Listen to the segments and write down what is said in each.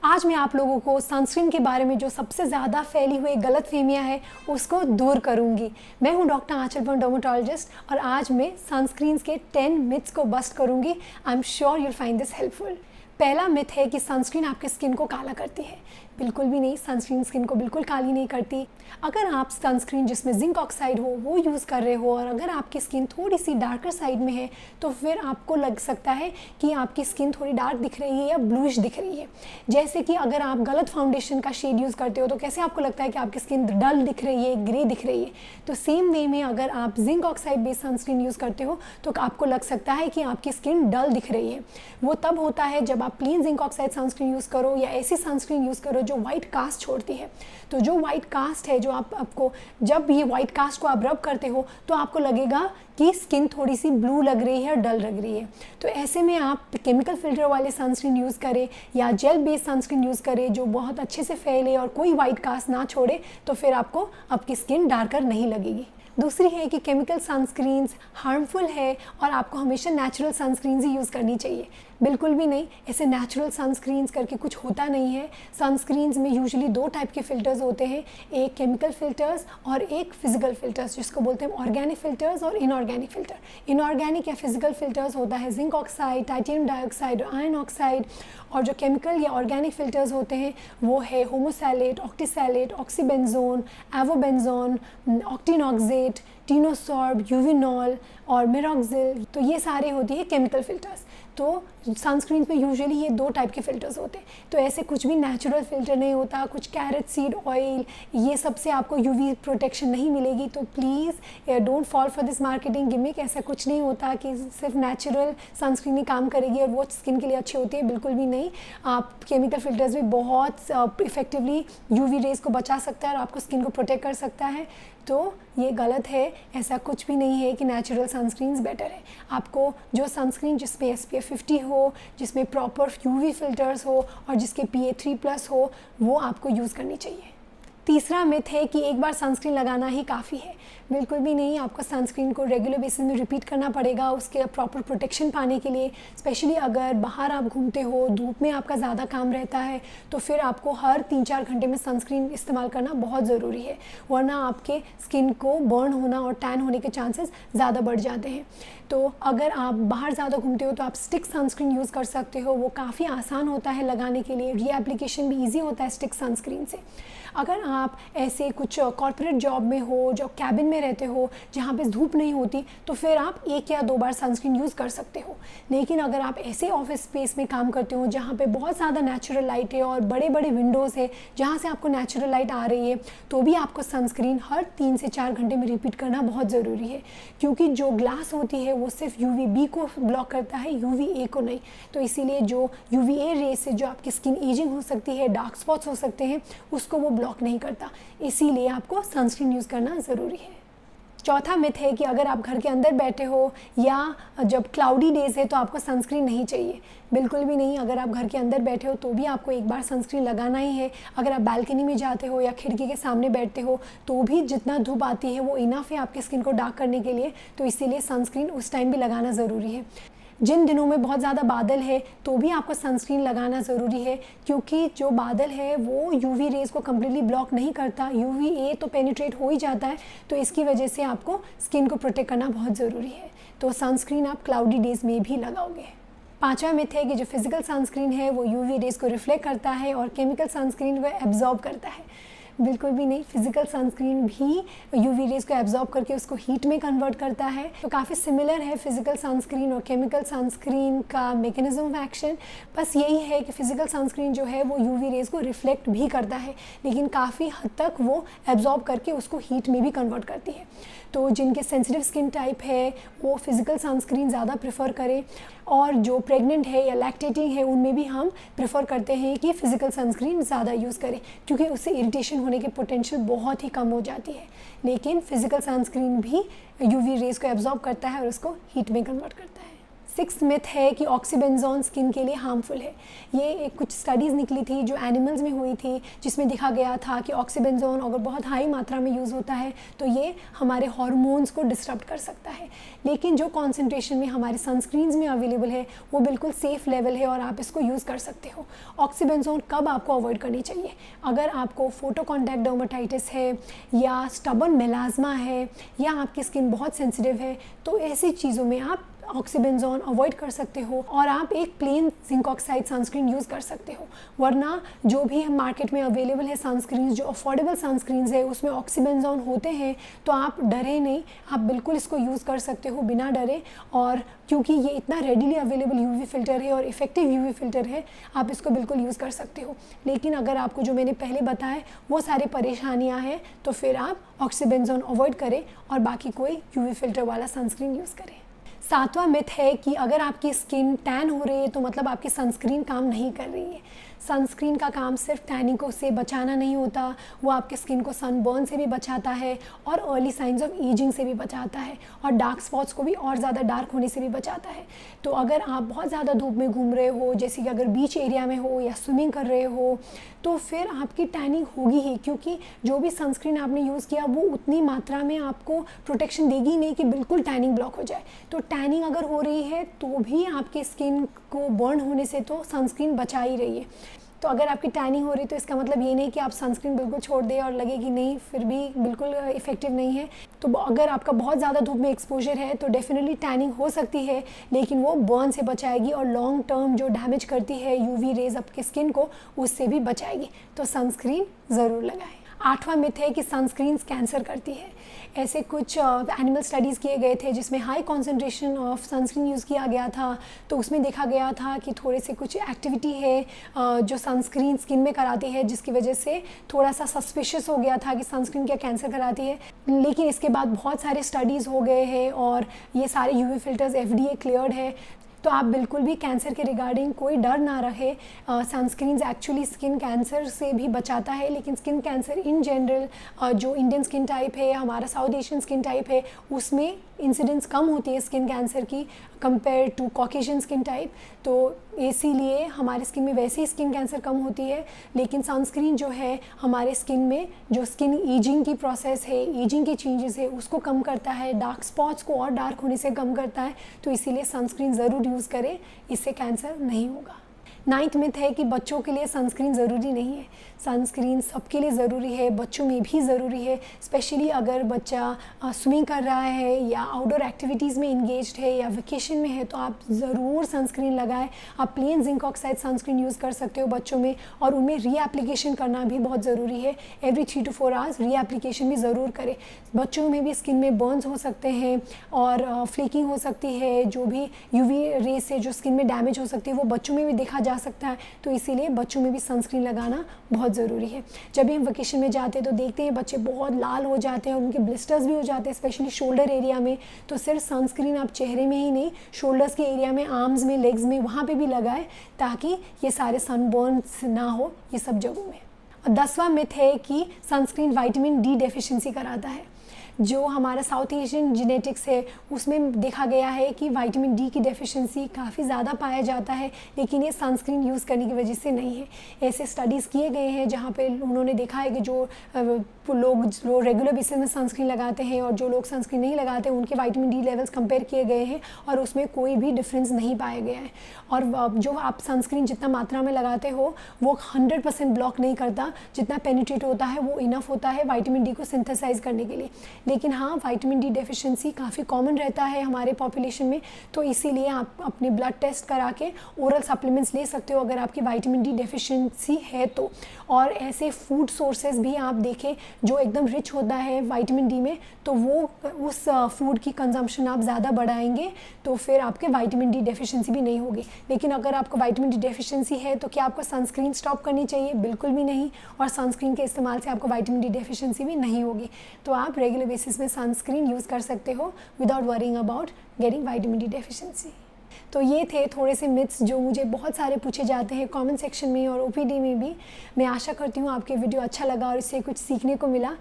आज मैं आप लोगों को सनस्क्रीन के बारे में जो सबसे ज़्यादा फैली हुई गलतफहमियां है उसको दूर करूंगी। मैं हूं डॉक्टर आंचल डर्मेटोलॉजिस्ट और आज मैं सनस्क्रीन के 10 मिथ्स को बस्ट करूंगी। I am sure you'll find this helpful. पहला मिथ है कि सनस्क्रीन आपके स्किन को काला करती है। बिल्कुल भी नहीं, सनस्क्रीन स्किन को बिल्कुल काली नहीं करती। अगर आप सनस्क्रीन जिसमें जिंक ऑक्साइड हो वो यूज़ कर रहे हो और अगर आपकी स्किन थोड़ी सी डार्कर साइड में है तो फिर आपको लग सकता है कि आपकी स्किन थोड़ी डार्क दिख रही है या ब्लूइश दिख रही है। जैसे कि अगर आप गलत फाउंडेशन का शेड यूज़ करते हो तो कैसे आपको लगता है कि आपकी स्किन डल दिख रही है, ग्रे दिख रही है। तो सेम वे में अगर आप zinc oxide based sunscreen use करते हो तो आपको लग सकता है कि आपकी स्किन डल दिख रही है। वो तब होता है जब आप plain zinc oxide sunscreen use करो या ऐसी सनस्क्रीन यूज़ करो जो वाइट कास्ट छोड़ती है। तो जो वाइट कास्ट है, जो आपको जब ये वाइट कास्ट को आप रब करते हो तो आपको लगेगा कि स्किन थोड़ी सी ब्लू लग रही है, डल लग रही है। तो ऐसे में आप केमिकल फिल्टर वाले सनस्क्रीन यूज़ करें या जेल बेस्ड सनस्क्रीन यूज़ करें जो बहुत अच्छे से फैले और कोई वाइट कास्ट ना छोड़े, तो फिर आपको आपकी स्किन डार्कर नहीं लगेगी। दूसरी है कि केमिकल सनस्क्रीन्स हार्मफुल है और आपको हमेशा नेचुरल सनस्क्रीन्स ही यूज़ करनी चाहिए। बिल्कुल भी नहीं, ऐसे नेचुरल सनस्क्रीन्स करके कुछ होता नहीं है। सनस्क्रीन्स में यूजुअली दो टाइप के फ़िल्टर्स होते हैं, एक केमिकल फ़िल्टर्स और एक फिजिकल फ़िल्टर्स, जिसको बोलते हैं ऑर्गेनिक फ़िल्टर्स और इनऑर्गेनिक फ़िल्टर। इनऑर्गेनिक या फिजिकल फ़िल्टर्स होता है जिंक ऑक्साइड, टाइटेनियम डाइऑक्साइड और आयरन ऑक्साइड। और जो केमिकल या ऑर्गेनिक फ़िल्टर्स होते हैं वो है होमोसैलेट, ऑक्टीसैलेट, ऑक्सीबेंजोन, एवोबेंजोन, ऑक्टीनॉक्सेट, टीनोसॉर्ब, यूविनॉल और मिरोक्सिल। तो ये सारे होती है केमिकल फ़िल्टर्स। तो सनस्क्रीन में यूजुअली ये दो टाइप के फ़िल्टर्स होते हैं। तो ऐसे कुछ भी नेचुरल फ़िल्टर नहीं होता, कुछ कैरेट सीड ऑयल, ये सब से आपको यूवी प्रोटेक्शन नहीं मिलेगी। तो please don't fall for this marketing gimmick. ऐसा कुछ नहीं होता कि सिर्फ नेचुरल सनस्क्रीन ही काम करेगी और वो स्किन के लिए अच्छी होती है, बिल्कुल भी नहीं। आप केमिकल फ़िल्टर्स भी बहुत इफ़ेक्टिवली यूवी रेज़ को बचा सकता है और आपको स्किन को प्रोटेक्ट कर सकता है। तो ये गलत है, ऐसा कुछ भी नहीं है कि नेचुरल सनस्क्रीन्स बेटर है। आपको जो सनस्क्रीन जिसमें SPF 50 हो, जिसमें प्रॉपर UV फिल्टर्स हो और जिसके PA3+ हो, वो आपको यूज़ करनी चाहिए। तीसरा मिथ है कि एक बार सनस्क्रीन लगाना ही काफ़ी है। बिल्कुल भी नहीं, आपको सनस्क्रीन को रेगुलर बेसिस में रिपीट करना पड़ेगा उसके प्रॉपर प्रोटेक्शन पाने के लिए। स्पेशली अगर बाहर आप घूमते हो, धूप में आपका ज़्यादा काम रहता है, तो फिर आपको हर 3-4 घंटे में सनस्क्रीन इस्तेमाल करना बहुत ज़रूरी है, वरना आपके स्किन को बर्न होना और टैन होने के चांसेस ज़्यादा बढ़ जाते हैं। तो अगर आप बाहर ज़्यादा घूमते हो तो आप स्टिक सनस्क्रीन यूज़ कर सकते हो, वो काफ़ी आसान होता है लगाने के लिए, रीएप्लिकेशन भी ईजी होता है स्टिक सनस्क्रीन से। अगर आप ऐसे कुछ कॉर्पोरेट जॉब में हो, जो कैबिन में रहते हो जहाँ पे धूप नहीं होती, तो फिर आप 1 या 2 बार सनस्क्रीन यूज़ कर सकते हो। लेकिन अगर आप ऐसे ऑफिस स्पेस में काम करते हो जहाँ पे बहुत ज़्यादा नेचुरल लाइट है और बड़े बड़े विंडोज़ है जहाँ से आपको नेचुरल लाइट आ रही है, तो भी आपको सनस्क्रीन हर 3 से 4 घंटे में रिपीट करना बहुत ज़रूरी है। क्योंकि जो ग्लास होती है वो सिर्फ UVB को ब्लॉक करता है, UVA को नहीं। तो इसीलिए जो UVA रे से जो आपकी स्किन एजिंग हो सकती है, डार्क स्पॉट्स हो सकते हैं, उसको वो ब्लॉक नहीं करता। इसीलिए आपको सनस्क्रीन यूज़ करना ज़रूरी है। चौथा मिथ है कि अगर आप घर के अंदर बैठे हो या जब क्लाउडी डेज़ है तो आपको सनस्क्रीन नहीं चाहिए। बिल्कुल भी नहीं, अगर आप घर के अंदर बैठे हो तो भी आपको एक बार सनस्क्रीन लगाना ही है। अगर आप बालकनी में जाते हो या खिड़की के सामने बैठते हो तो भी जितना धूप आती है वो इनफ है आपकी स्किन को डार्क करने के लिए। तो इसीलिए सनस्क्रीन उस टाइम भी लगाना ज़रूरी है। जिन दिनों में बहुत ज़्यादा बादल है तो भी आपको सनस्क्रीन लगाना ज़रूरी है, क्योंकि जो बादल है वो UV रेज़ को कम्प्लीटली ब्लॉक नहीं करता, UVA तो पेनिट्रेट हो ही जाता है। तो इसकी वजह से आपको स्किन को प्रोटेक्ट करना बहुत ज़रूरी है। तो सनस्क्रीन आप क्लाउडी डेज़ में भी लगाओगे। पांचवा मिथ है कि जो फिजिकल सनस्क्रीन है वो UV रेज़ को रिफ्लेक्ट करता है और केमिकल सनस्क्रीन वो एब्जॉर्ब करता है। बिल्कुल भी नहीं, फिजिकल सनस्क्रीन भी UV रेज़ को एब्जॉर्ब करके उसको हीट में कन्वर्ट करता है। तो काफ़ी सिमिलर है फिजिकल सनस्क्रीन और केमिकल सनस्क्रीन का मैकेनिज्म ऑफ एक्शन। बस यही है कि फिजिकल सनस्क्रीन जो है वो UV रेज़ को रिफ्लेक्ट भी करता है, लेकिन काफ़ी हद तक वो एब्जॉर्ब करके उसको हीट में भी कन्वर्ट करती है। तो जिनके सेंसिटिव स्किन टाइप है वो फिजिकल सनस्क्रीन ज़्यादा प्रेफर करें, और जो प्रेग्नेंट है या लैक्टेटिंग है उनमें भी हम प्रेफर करते हैं कि फ़िज़िकल सनस्क्रीन ज़्यादा यूज़ करें, क्योंकि उससे इरिटेशन होने की पोटेंशियल बहुत ही कम हो जाती है। लेकिन फ़िज़िकल सनस्क्रीन भी UV रेज़ को एब्जॉर्ब करता है और उसको हीट में कन्वर्ट करता है। सिक्स्थ मिथ है कि ऑक्सीबेंजोन स्किन के लिए हार्मफुल है। ये एक कुछ स्टडीज़ निकली थी जो एनिमल्स में हुई थी, जिसमें देखा गया था कि ऑक्सीबेंजोन अगर बहुत हाई मात्रा में यूज़ होता है तो ये हमारे हार्मोन्स को डिस्टर्ब कर सकता है। लेकिन जो कॉन्सेंट्रेशन में हमारे सनस्क्रीन्स में अवेलेबल है वो बिल्कुल सेफ़ लेवल है और आप इसको यूज़ कर सकते हो। ऑक्सीबेंजोन कब आपको अवॉइड करनी चाहिए? अगर आपको फोटो कॉन्टैक्ट डर्मेटाइटिस है या स्टबर्न मेलाज्मा है या आपकी स्किन बहुत सेंसिटिव है, तो ऐसी चीज़ों में आप ऑक्सीबेंजोन अवॉइड कर सकते हो और आप एक plain zinc oxide sunscreen use कर सकते हो। वरना जो भी मार्केट में अवेलेबल है सनस्क्रीन, जो अफोर्डेबल सनस्क्रीन्स है उसमें ऑक्सीबेंजोन होते हैं, तो आप डरे नहीं, आप बिल्कुल इसको यूज़ कर सकते हो बिना डरे। और क्योंकि ये इतना रेडिली अवेलेबल यूवी फ़िल्टर है और इफ़ेक्टिव यूवी फ़िल्टर है, आप इसको बिल्कुल यूज़ कर सकते हो। लेकिन अगर आपको जो मैंने पहले बताया वो सारी परेशानियाँ हैं तो फिर आप ऑक्सीबेंजोन अवॉइड करें और बाकी कोई यूवी फ़िल्टर वाला सनस्क्रीन यूज़ करें। सातवां मिथ है कि अगर आपकी स्किन टैन हो रही है तो मतलब आपकी सनस्क्रीन काम नहीं कर रही है। सनस्क्रीन का काम सिर्फ टैनिंग को से बचाना नहीं होता, वो आपके स्किन को सनबर्न से भी बचाता है और अर्ली साइंस ऑफ एजिंग से भी बचाता है और डार्क स्पॉट्स को भी और ज़्यादा डार्क होने से भी बचाता है। तो अगर आप बहुत ज़्यादा धूप में घूम रहे हो, जैसे कि अगर बीच एरिया में हो या स्विमिंग कर रहे हो, तो फिर आपकी टैनिंग होगी ही, क्योंकि जो भी सनस्क्रीन आपने यूज़ किया वो उतनी मात्रा में आपको प्रोटेक्शन देगी नहीं कि बिल्कुल टैनिंग ब्लॉक हो जाए। तो टैनिंग अगर हो रही है तो भी आपके स्किन को बर्न होने से तो सनस्क्रीन बचा ही रही है। तो अगर आपकी टैनिंग हो रही है तो इसका मतलब ये नहीं कि आप सनस्क्रीन बिल्कुल छोड़ दें और लगे कि नहीं फिर भी बिल्कुल इफ़ेक्टिव नहीं है। तो अगर आपका बहुत ज़्यादा धूप में एक्सपोजर है तो डेफिनेटली टैनिंग हो सकती है, लेकिन वो बर्न से बचाएगी और लॉन्ग टर्म जो डैमेज करती है यूवी रेज आपकी स्किन को, उससे भी बचाएगी। तो सनस्क्रीन ज़रूर लगाएं। आठवां मिथ है कि सनस्क्रीन्स कैंसर करती है। ऐसे कुछ एनिमल स्टडीज़ किए गए थे जिसमें high concentration of sunscreen use किया गया था, तो उसमें देखा गया था कि थोड़े से कुछ एक्टिविटी है जो सनस्क्रीन स्किन में कराती है, जिसकी वजह से थोड़ा सा सस्पिशियस हो गया था कि सनस्क्रीन क्या कैंसर कराती है। लेकिन इसके बाद बहुत सारे स्टडीज़ हो गए हैं और ये सारे यूवी फ़िल्टर्स FDA क्लियर्ड है, तो आप बिल्कुल भी कैंसर के रिगार्डिंग कोई डर ना रहे। सनस्क्रीन्स एक्चुअली स्किन कैंसर से भी बचाता है, लेकिन स्किन कैंसर इन जनरल जो इंडियन स्किन टाइप है, हमारा साउथ एशियन स्किन टाइप है, उसमें इंसिडेंस कम होती है स्किन कैंसर की compare to Caucasian skin type. तो इसीलिए हमारे स्किन में वैसे ही स्किन कैंसर कम होती है, लेकिन सनस्क्रीन जो है हमारे स्किन में जो स्किन एजिंग की प्रोसेस है, एजिंग के चेंजेस है, उसको कम करता है, डार्क स्पॉट्स को और डार्क होने से कम करता है। तो इसीलिए सनस्क्रीन ज़रूर यूज़ करें, इससे कैंसर नहीं होगा। नाइन्थ मिथ है कि बच्चों के लिए सनस्क्रीन ज़रूरी नहीं है। सनस्क्रीन सबके लिए ज़रूरी है, बच्चों में भी ज़रूरी है। स्पेशली अगर बच्चा स्विमिंग कर रहा है या आउटडोर एक्टिविटीज़ में इंगेज्ड है या वेकेशन में है, तो आप ज़रूर सनस्क्रीन लगाएं। आप plain zinc oxide sunscreen use कर सकते हो बच्चों में, और उनमें रीएप्लीकेशन करना भी बहुत ज़रूरी है। एवरी 3 to 4 आवर्स रीएप्लीकेशन भी ज़रूर करें। बच्चों में भी स्किन में बर्न्स हो सकते हैं और फ्लेकिंग हो सकती है, जो भी यूवी रेज से जो स्किन में डैमेज हो सकती है वो बच्चों में भी देखा जा सकता है। तो इसीलिए बच्चों में भी सनस्क्रीन लगाना बहुत ज़रूरी है। जब भी हम वेकेशन में जाते हैं तो देखते हैं बच्चे बहुत लाल हो जाते हैं, उनके ब्लिस्टर्स भी हो जाते हैं, स्पेशली शोल्डर एरिया में। तो सिर्फ सनस्क्रीन आप चेहरे में ही नहीं, शोल्डर्स के एरिया में, आर्म्स में, लेग्स में, वहाँ पे भी लगाएं, ताकि ये सारे सनबर्न्स ना हो ये सब जगहों में। और 10वां मिथ है कि सनस्क्रीन विटामिन D डेफिशिएंसी कराता है। जो हमारा साउथ एशियन जेनेटिक्स है उसमें देखा गया है कि विटामिन D की डेफिशिएंसी काफ़ी ज़्यादा पाया जाता है, लेकिन ये सनस्क्रीन यूज़ करने की वजह से नहीं है। ऐसे स्टडीज़ किए गए हैं जहाँ पे उन्होंने देखा है कि जो लोग जो रेगुलर बेसिस में सनस्क्रीन लगाते हैं और जो लोग सनस्क्रीन नहीं लगाते, उनके विटामिन D लेवल्स कंपेयर किए गए हैं और उसमें कोई भी डिफरेंस नहीं पाया गया है। और जो आप सनस्क्रीन जितना मात्रा में लगाते हो वो 100% ब्लॉक नहीं करता, जितना पेनिट्रेट होता है वो इनफ होता है विटामिन D को सिंथेसाइज करने के लिए। लेकिन हाँ, विटामिन D डेफिशिएंसी काफ़ी कॉमन रहता है हमारे पॉपुलेशन में, तो इसीलिए आप अपने ब्लड टेस्ट करा के ओरल सप्लीमेंट्स ले सकते हो अगर आपकी विटामिन D डेफिशिएंसी है तो। और ऐसे फूड सोर्सेज भी आप देखें जो एकदम रिच होता है विटामिन D में, तो वो उस फूड की कंजम्पशन आप ज़्यादा बढ़ाएंगे तो फिर आपके विटामिन D डेफिशिएंसी भी नहीं होगी। लेकिन अगर आपको विटामिन D डेफिशिएंसी है तो क्या आपको सनस्क्रीन स्टॉप करनी चाहिए? बिल्कुल भी नहीं। और सनस्क्रीन के इस्तेमाल से आपको विटामिन D डेफिशिएंसी भी नहीं होगी। तो आप रेगुलर बेसिस में सनस्क्रीन यूज़ कर सकते हो without worrying about getting vitamin D deficiency. तो ये थे थोड़े से मिथ्स जो मुझे बहुत सारे पूछे जाते हैं कमेंट सेक्शन में और ओपीडी में भी। मैं आशा करती हूँ आपके वीडियो अच्छा लगा और इससे कुछ सीखने को मिला।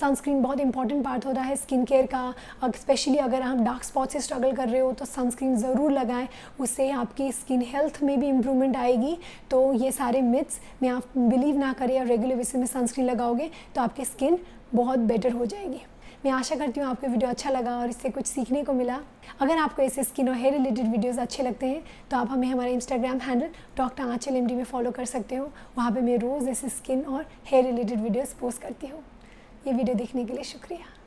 सनस्क्रीन बहुत इंपॉर्टेंट पार्ट होता है स्किन केयर का, स्पेशली अगर आप डार्क स्पॉट से स्ट्रगल कर रहे हो तो सनस्क्रीन ज़रूर लगाएं, उससे आपकी स्किन हेल्थ में भी इम्प्रूवमेंट आएगी। तो ये सारे मिथ्स में आप बिलीव ना करें और रेगुलर बेसिस में सनस्क्रीन लगाओगे तो आपकी स्किन बहुत बेटर हो जाएगी। मैं आशा करती हूँ आपको वीडियो अच्छा लगा और इससे कुछ सीखने को मिला। अगर आपको ऐसे स्किन और हेयर रिलेटेड वीडियोस अच्छे लगते हैं तो आप हमें हमारे इंस्टाग्राम हैंडल डॉक्टर आंचल MD में फॉलो कर सकते हो। वहाँ पे मैं रोज़ ऐसे स्किन और हेयर रिलेटेड वीडियोस पोस्ट करती हूँ। ये वीडियो देखने के लिए शुक्रिया।